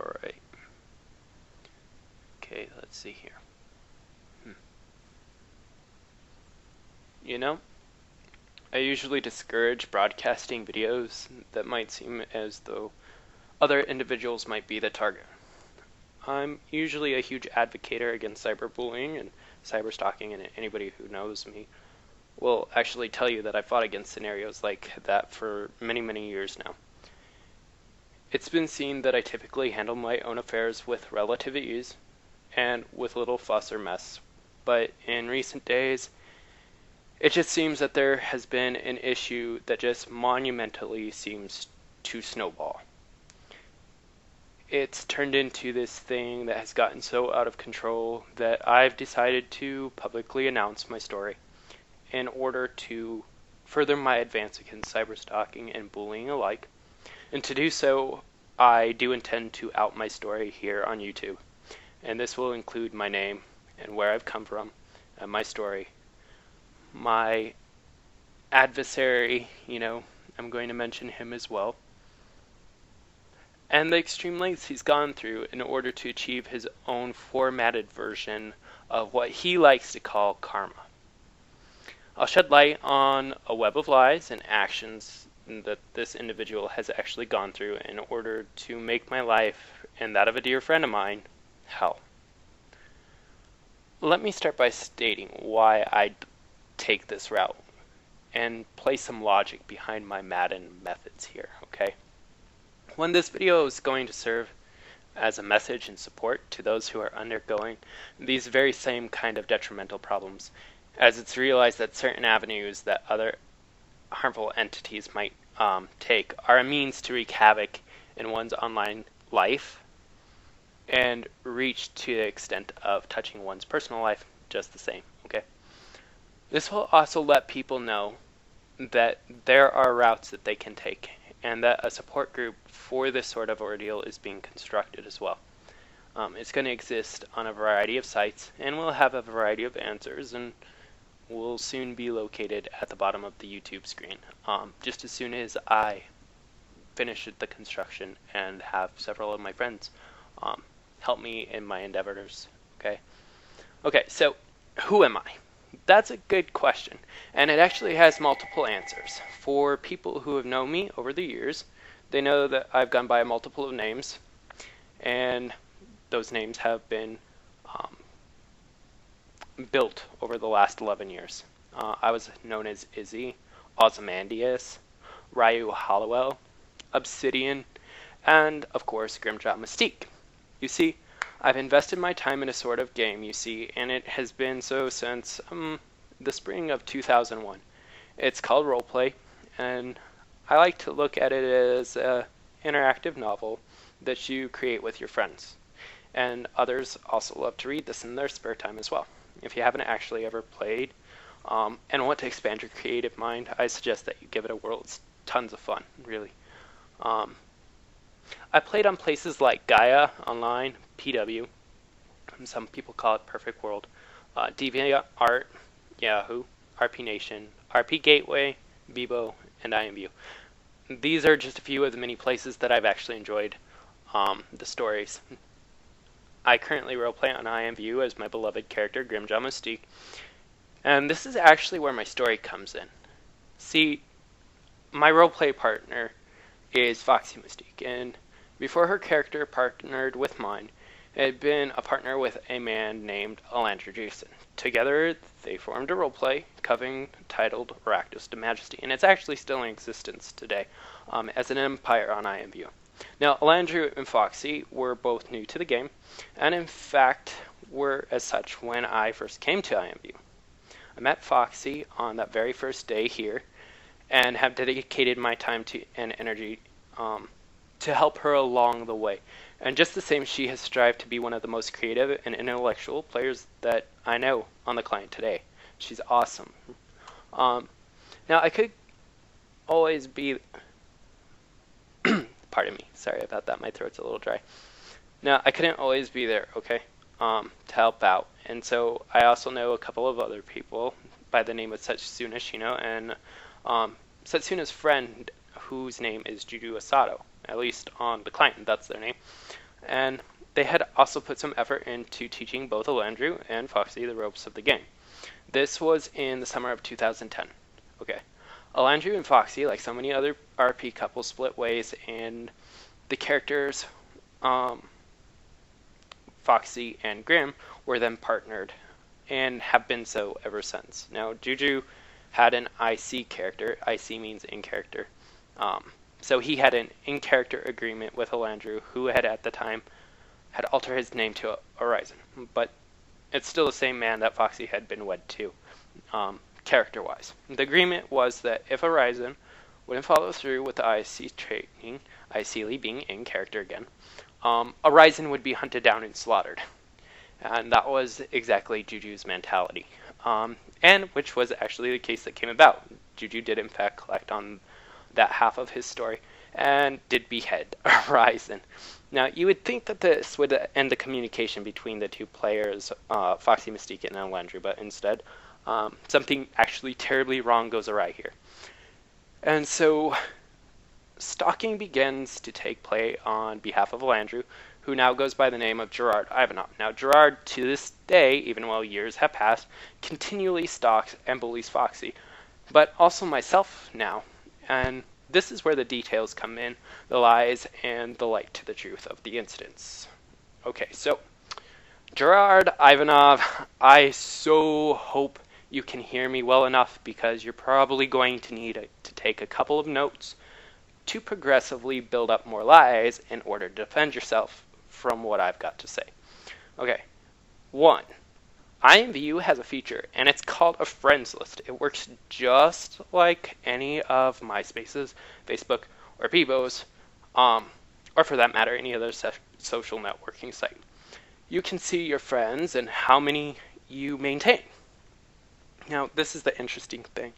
Alright. Okay, let's see here. You know, I usually discourage broadcasting videos that might seem as though other individuals might be the target. I'm usually a huge advocate against cyberbullying and cyberstalking, and anybody who knows me will actually tell you that I fought against scenarios like that for many, many years now. It's been seen that I typically handle my own affairs with relative ease and with little fuss or mess, but in recent days, it just seems that there has been an issue that just monumentally seems to snowball. It's turned into this thing that has gotten so out of control that I've decided to publicly announce my story in order to further my advance against cyberstalking and bullying alike. And to do so, I do intend to out my story here on YouTube. And this will include my name and where I've come from and my story. My adversary, I'm going to mention him as well. And the extreme lengths he's gone through in order to achieve his own formatted version of what he likes to call karma. I'll shed light on a web of lies and actions that this individual has actually gone through in order to make my life, and that of a dear friend of mine, hell. Let me start by stating why I take this route and place some logic behind my Madden methods here, okay? When this video is going to serve as a message and support to those who are undergoing these very same kind of detrimental problems, as it's realized that certain avenues that other harmful entities might take are a means to wreak havoc in one's online life and reach to the extent of touching one's personal life just the same, okay? This will also let people know that there are routes that they can take and that a support group for this sort of ordeal is being constructed as well. It's going to exist on a variety of sites and will have a variety of answers and will soon be located at the bottom of the YouTube screen, just as soon as I finish the construction and have several of my friends help me in my endeavors, okay? Okay, so who am I? That's a good question, and it actually has multiple answers. For people who have known me over the years, they know that I've gone by a multiple of names, and those names have been built over the last 11 years. I was known as Izzy, Ozymandias, Ryu Hollowell, Obsidian, and of course GrimJaweMystique. You see, I've invested my time in a sort of game, you see, and it has been so since the spring of 2001. It's called roleplay, and I like to look at it as an interactive novel that you create with your friends. And others also love to read this in their spare time as well. If you haven't actually ever played and want to expand your creative mind, I suggest that you give it a whirl. It's tons of fun, really. I played on places like Gaia Online, PW, and some people call it Perfect World, DeviantArt, Yahoo, RP Nation, RP Gateway, Bebo, and IMView. These are just a few of the many places that I've actually enjoyed the stories. I currently roleplay on IMView as my beloved character, GrimJaweMystique, and this is actually where my story comes in. See, my roleplay partner is Foxy Mystique, and before her character partnered with mine, it had been a partner with a man named Alandra Jason. Together, they formed a roleplay coven titled Rakdos to Majesty, and it's actually still in existence today as an empire on IMView. Now, Alandra and Foxy were both new to the game, and in fact were as such when I first came to IMView. I met Foxy on that very first day here, and have dedicated my time and energy to help her along the way. And just the same, she has strived to be one of the most creative and intellectual players that I know on the client today. She's awesome. Now, I could always be... Pardon me, sorry about that, my throat's a little dry. Now, I couldn't always be there, okay, to help out. And so I also know a couple of other people by the name of Satsuna Shino and Satsuna's friend, whose name is Juju Asato, at least on the client, that's their name. and they had also put some effort into teaching both Alandru and Foxy the ropes of the game. This was in the summer of 2010. Okay. Alandru and Foxy, like so many other RP couples, split ways, and the characters, Foxy and Grim, were then partnered, and have been so ever since. Now, Juju had an IC character. IC means in character. So he had an in-character agreement with Alandru, who had at the time had altered his name to Horizon, but it's still the same man that Foxy had been wed to, character-wise. The agreement was that if Horizon wouldn't follow through with the IC training, IC being in character again, Horizon would be hunted down and slaughtered. And that was exactly Juju's mentality, and which was actually the case that came about. Juju did in fact collect on that half of his story, and did behead Horizon. Now, you would think that this would end the communication between the two players, Foxy Mystique and Alandru, but instead, something actually terribly wrong goes awry here. And so, stalking begins to take play on behalf of Alandru, who now goes by the name of Gerard Ivanov. Now, Gerard, to this day, even while years have passed, continually stalks and bullies Foxy, but also myself now. And this is where the details come in, the lies and the light to the truth of the incidents. Okay, so Gerard Ivanov, I so hope you can hear me well enough, because you're probably going to need to take a couple of notes to progressively build up more lies in order to defend yourself from what I've got to say. Okay, 1. IMVU has a feature, and it's called a friends list. It works just like any of MySpace's, Facebook, or Bebo's, or for that matter, any other social networking site. You can see your friends and how many you maintain. Now, this is the interesting thing.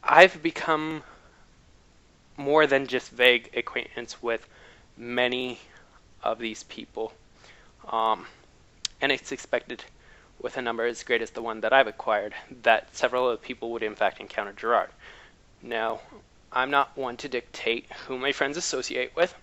I've become more than just vague acquaintance with many of these people. And it's expected, with a number as great as the one that I've acquired, that several of the people would in fact encounter Gerard. Now, I'm not one to dictate who my friends associate with,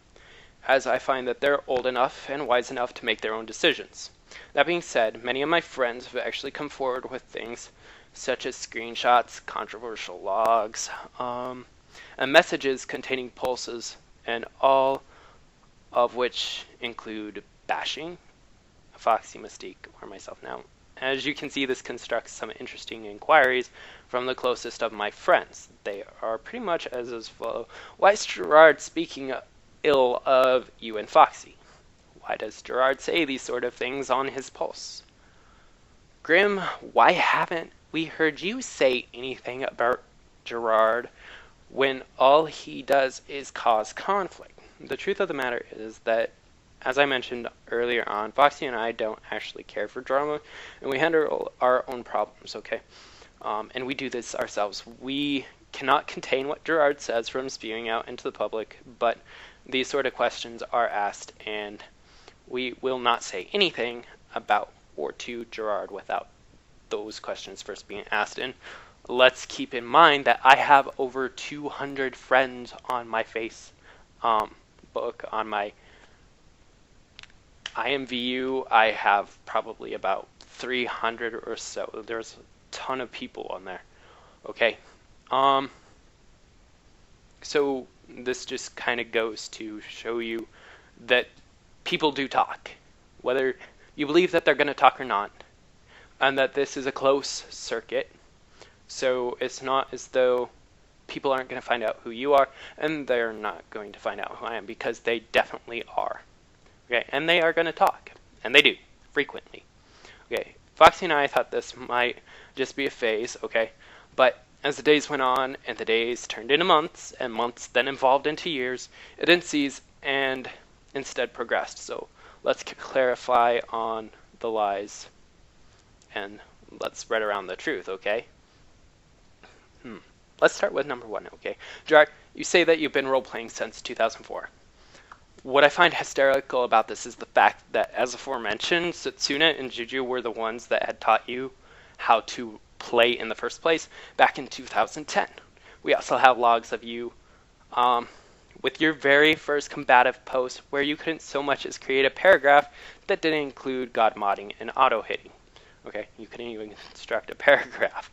as I find that they're old enough and wise enough to make their own decisions. That being said, many of my friends have actually come forward with things such as screenshots, controversial logs, and messages containing pulses, and all of which include bashing Foxy Mystique, or myself now. As you can see, this constructs some interesting inquiries from the closest of my friends. They are pretty much as follow. Why is Gerard speaking ill of you and Foxy? Why does Gerard say these sort of things on his pulse? Grim, why haven't we heard you say anything about Gerard when all he does is cause conflict? The truth of the matter is that, as I mentioned earlier on, Foxy and I don't actually care for drama, and we handle our own problems, okay? And we do this ourselves. We cannot contain what Gerard says from spewing out into the public, but these sort of questions are asked, and we will not say anything about or to Gerard without those questions first being asked. And let's keep in mind that I have over 200 friends on my Facebook, on my IMVU. I have probably about 300 or so. There's a ton of people on there. Okay. So this just kind of goes to show you that people do talk, whether you believe that they're going to talk or not, and that this is a close circuit. So it's not as though people aren't going to find out who you are, and they're not going to find out who I am, because they definitely are. Okay, and they are going to talk, and they do, frequently. Okay, Foxy and I thought this might just be a phase, okay, but as the days went on, and the days turned into months, and months then evolved into years, it didn't cease, and instead progressed. So let's clarify on the lies, and let's spread around the truth, okay? Let's start with number 1, okay? Gerard, you say that you've been role-playing since 2004. What I find hysterical about this is the fact that, as aforementioned, Satsuna and Juju were the ones that had taught you how to play in the first place back in 2010. We also have logs of you with your very first combative post where you couldn't so much as create a paragraph that didn't include God modding and auto hitting. Okay, you couldn't even construct a paragraph.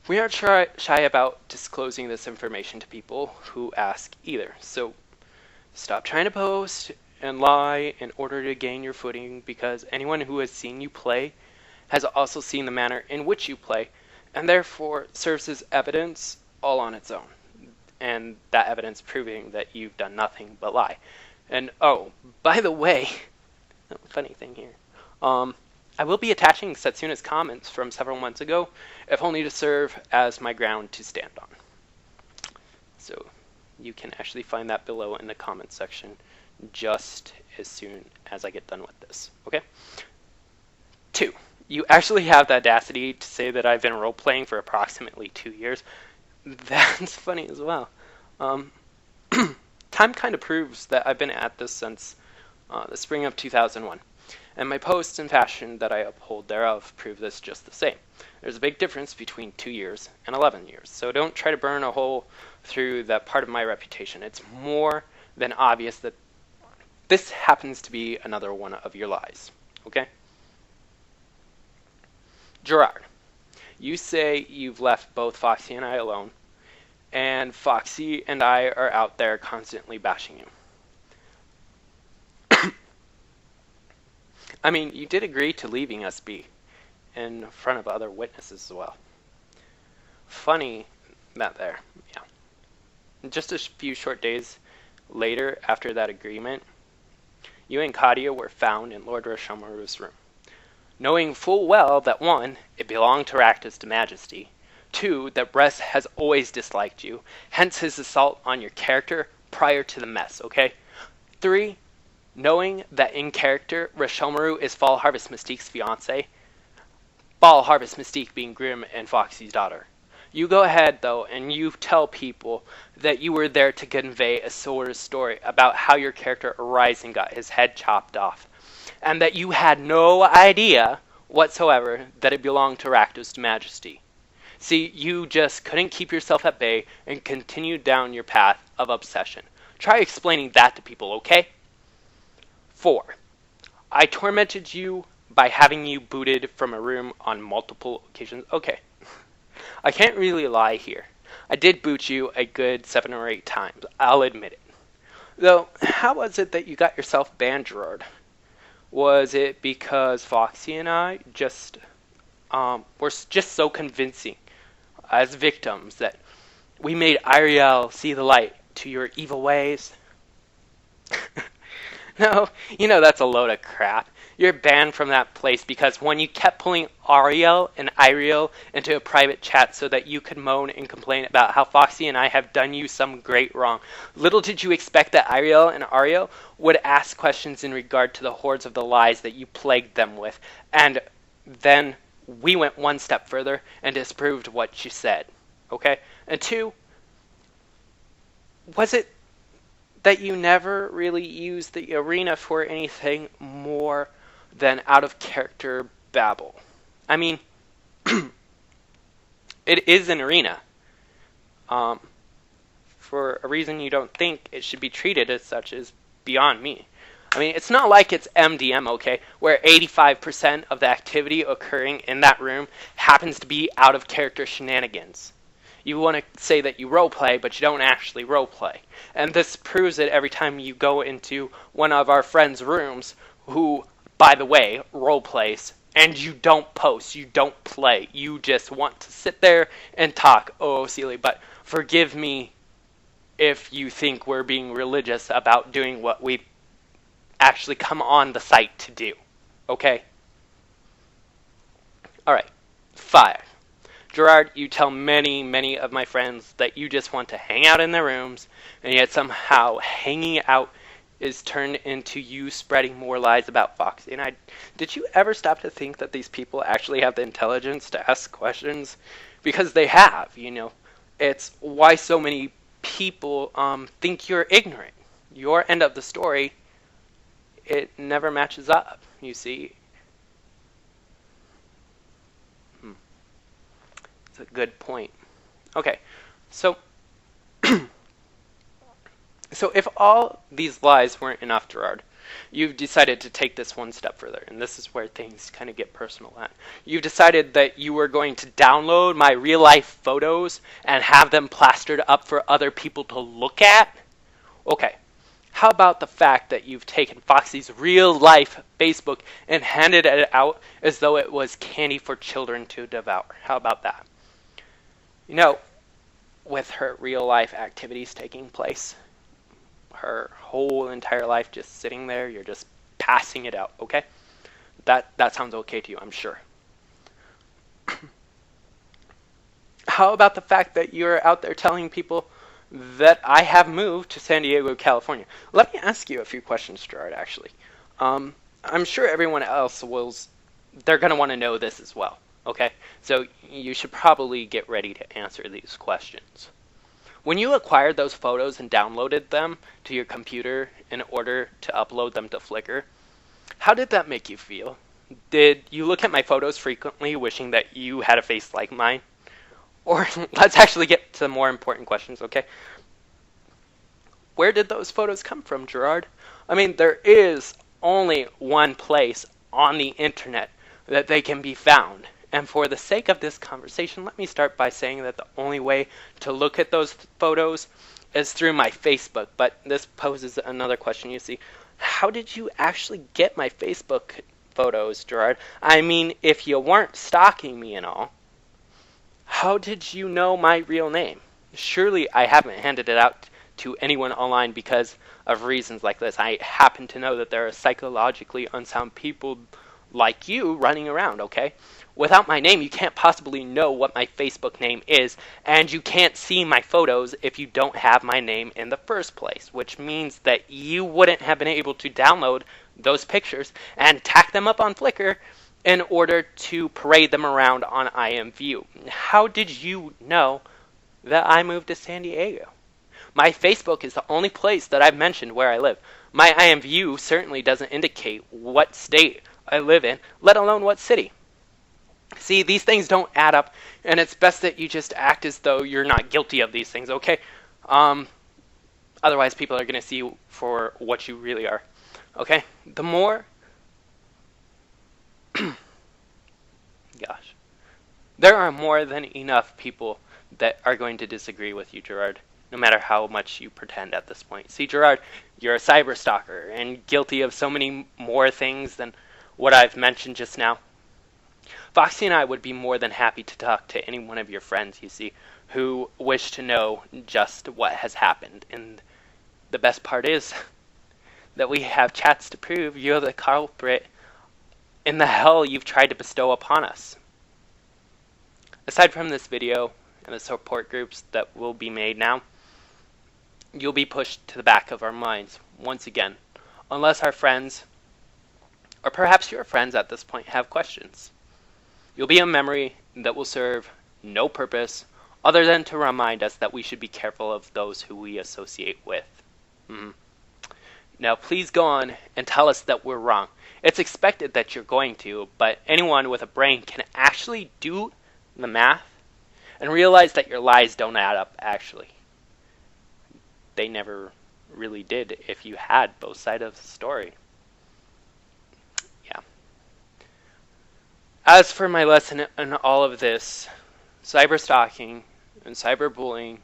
We aren't shy about disclosing this information to people who ask either. So stop trying to post and lie in order to gain your footing, because anyone who has seen you play has also seen the manner in which you play, and therefore serves as evidence all on its own. And that evidence proving that you've done nothing but lie. And oh, by the way, funny thing here, I will be attaching Setsuna's comments from several months ago, if only to serve as my ground to stand on. So you can actually find that below in the comments section just as soon as I get done with this, okay? 2, you actually have the audacity to say that I've been role-playing for approximately 2 years. That's funny as well. Time kind of proves that I've been at this since the spring of 2001. And my posts and fashion that I uphold thereof prove this just the same. There's a big difference between 2 years and 11 years, so don't try to burn a hole through that part of my reputation. It's more than obvious that this happens to be another one of your lies, okay? Gerard, you say you've left both Foxy and I alone, and Foxy and I are out there constantly bashing you. I mean, you did agree to leaving us be, in front of other witnesses as well. Funny that there, yeah. Just a few short days later, after that agreement, you and Kadia were found in Lord Rashomaru's room, knowing full well that 1, it belonged to Rakdos to Majesty, 2, that Bress has always disliked you, hence his assault on your character prior to the mess, okay? 3, knowing that in character, Rashomaru is Fall Harvest Mystique's fiancé, Fall Harvest Mystique being Grim and Foxy's daughter. You go ahead, though, and you tell people that you were there to convey a sort of story about how your character Horizon got his head chopped off, and that you had no idea whatsoever that it belonged to Rakdos to Majesty. See, you just couldn't keep yourself at bay and continued down your path of obsession. Try explaining that to people, okay? 4, I tormented you by having you booted from a room on multiple occasions. Okay, I can't really lie here. I did boot you a good 7 or 8 times, I'll admit it. Though, how was it that you got yourself banned, Gerard? Was it because Foxy and I just were just so convincing as victims that we made Ariel see the light to your evil ways? No, you know that's a load of crap. You're banned from that place because when you kept pulling Ariel and Iriel into a private chat so that you could moan and complain about how Foxy and I have done you some great wrong, little did you expect that Iriel and Ariel would ask questions in regard to the hordes of the lies that you plagued them with, and then we went one step further and disproved what you said, okay? And 2, was it that you never really used the arena for anything more than out-of-character babble? I mean, it is an arena. For a reason you don't think it should be treated as such is beyond me. I mean, it's not like it's MDM, okay, where 85% of the activity occurring in that room happens to be out-of-character shenanigans. You want to say that you roleplay, but you don't actually roleplay. And this proves it every time you go into one of our friends' rooms who, by the way, roleplays, and you don't post, you don't play. You just want to sit there and talk. Oh, silly, but forgive me if you think we're being religious about doing what we actually come on the site to do. Okay? Alright. 5. Gerard, you tell many of my friends that you just want to hang out in their rooms, and yet somehow hanging out is turned into you spreading more lies about Foxy. And did you ever stop to think that these people actually have the intelligence to ask questions? Because they have, you know. It's why so many people think you're ignorant. Your end of the story, it never matches up, you see. It's a good point. Okay, so So if all these lies weren't enough, Gerard, you've decided to take this one step further, and this is where things kind of get personal at. You've decided that you were going to download my real-life photos and have them plastered up for other people to look at? Okay, how about the fact that you've taken Foxy's real-life Facebook and handed it out as though it was candy for children to devour? How about that? You know, with her real-life activities taking place, her whole entire life just sitting there, you're just passing it out, okay? That sounds okay to you, I'm sure. How about the fact that you're out there telling people that I have moved to San Diego, California? Let me ask you a few questions, Gerard, actually. I'm sure everyone else they're going to want to know this as well, okay? So you should probably get ready to answer these questions. When you acquired those photos and downloaded them to your computer in order to upload them to Flickr, how did that make you feel? Did you look at my photos frequently wishing that you had a face like mine? Or let's actually get to more important questions, okay? Where did those photos come from, Gerard? I mean, there is only one place on the internet that they can be found. And for the sake of this conversation, let me start by saying that the only way to look at those photos is through my Facebook. But this poses another question, you see. How did you actually get my Facebook photos, Gerard? I mean, if you weren't stalking me and all, how did you know my real name? Surely I haven't handed it out to anyone online because of reasons like this. I happen to know that there are psychologically unsound people like you running around, okay? Without my name, you can't possibly know what my Facebook name is, and you can't see my photos if you don't have my name in the first place, which means that you wouldn't have been able to download those pictures and tack them up on Flickr in order to parade them around on IMView. How did you know that I moved to San Diego? My Facebook is the only place that I've mentioned where I live. My IMView certainly doesn't indicate what state I live in, let alone what city. See, these things don't add up, and it's best that you just act as though you're not guilty of these things, okay? Otherwise, people are going to see you for what you really are, okay? The more... Gosh. There are more than enough people that are going to disagree with you, Gerard, no matter how much you pretend at this point. See, Gerard, you're a cyber stalker and guilty of so many more things than what I've mentioned just now. Foxy and I would be more than happy to talk to any one of your friends, you see, who wish to know just what has happened. And the best part is that we have chats to prove you're the culprit in the hell you've tried to bestow upon us. Aside from this video and the support groups that will be made now, you'll be pushed to the back of our minds once again, unless our friends, or perhaps your friends at this point, have questions. You'll be a memory that will serve no purpose other than to remind us that we should be careful of those who we associate with. Now, please go on and tell us that we're wrong. It's expected that you're going to, but anyone with a brain can actually do the math and realize that your lies don't add up, actually. They never really did if you had both sides of the story. As for my lesson in all of this, cyberstalking and cyberbullying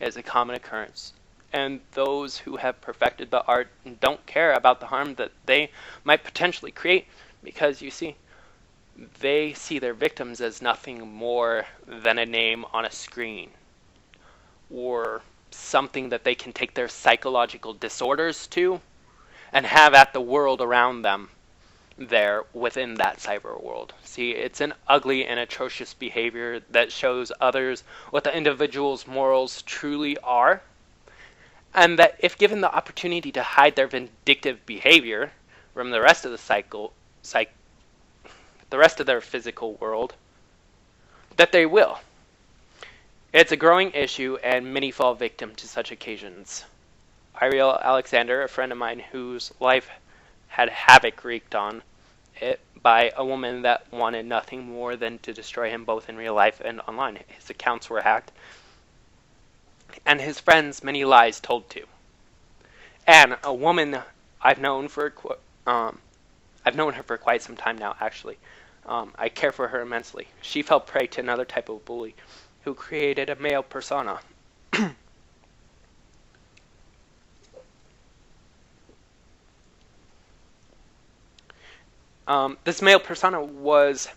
is a common occurrence, and those who have perfected the art don't care about the harm that they might potentially create because, you see, they see their victims as nothing more than a name on a screen or something that they can take their psychological disorders to and have at the world around them there within that cyber world. See, it's an ugly and atrocious behavior that shows others what the individual's morals truly are, and that if given the opportunity to hide their vindictive behavior from the rest of the rest of their physical world, that they will. It's a growing issue, and many fall victim to such occasions. Ariel Alexander, a friend of mine whose life had havoc wreaked on it by a woman that wanted nothing more than to destroy him both in real life and online. His accounts were hacked, and his friends many lies told to. And a woman I've known for I've known her for quite some time now, actually. I care for her immensely. She fell prey to another type of bully who created a male persona. This male persona was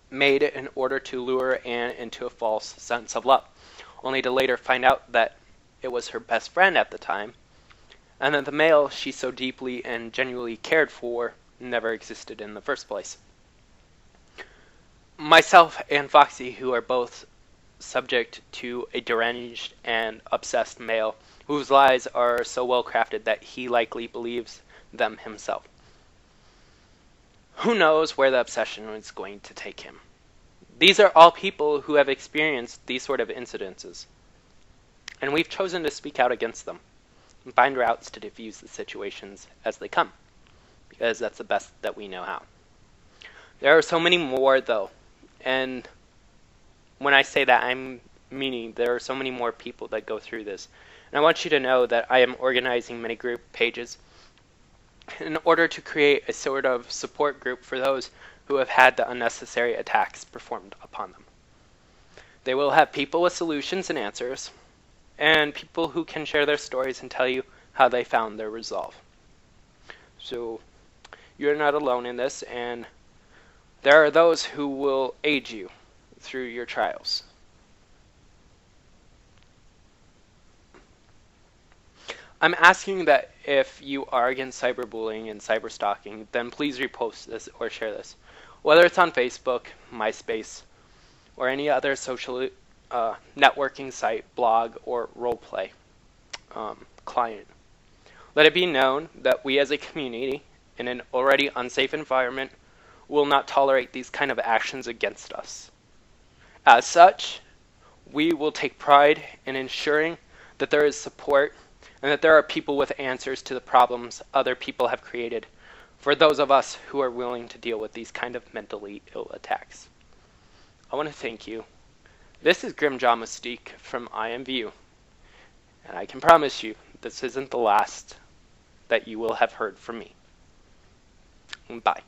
made in order to lure Anne into a false sense of love, only to later find out that it was her best friend at the time, and that the male she so deeply and genuinely cared for never existed in the first place. Myself and Foxy, who are both subject to a deranged and obsessed male, whose lies are so well crafted that he likely believes them himself. Who knows where the obsession is going to take him? These are all people who have experienced these sort of incidences, and we've chosen to speak out against them and find routes to diffuse the situations as they come, because that's the best that we know how. There are so many more, though, and when I say that, I'm meaning there are so many more people that go through this. And I want you to know that I am organizing many group pages in order to create a sort of support group for those who have had the unnecessary attacks performed upon them. They will have people with solutions and answers, and people who can share their stories and tell you how they found their resolve. So you're not alone in this, and there are those who will aid you through your trials. I'm asking that if you are against cyberbullying and cyberstalking, then please repost this or share this. Whether it's on Facebook, MySpace, or any other social networking site, blog, or roleplay client. Let it be known that we as a community, in an already unsafe environment, will not tolerate these kind of actions against us. As such, we will take pride in ensuring that there is support and that there are people with answers to the problems other people have created for those of us who are willing to deal with these kind of mentally ill attacks. I want to thank you. This is GrimJaweMystique from IMView, and I can promise you this isn't the last that you will have heard from me. Bye.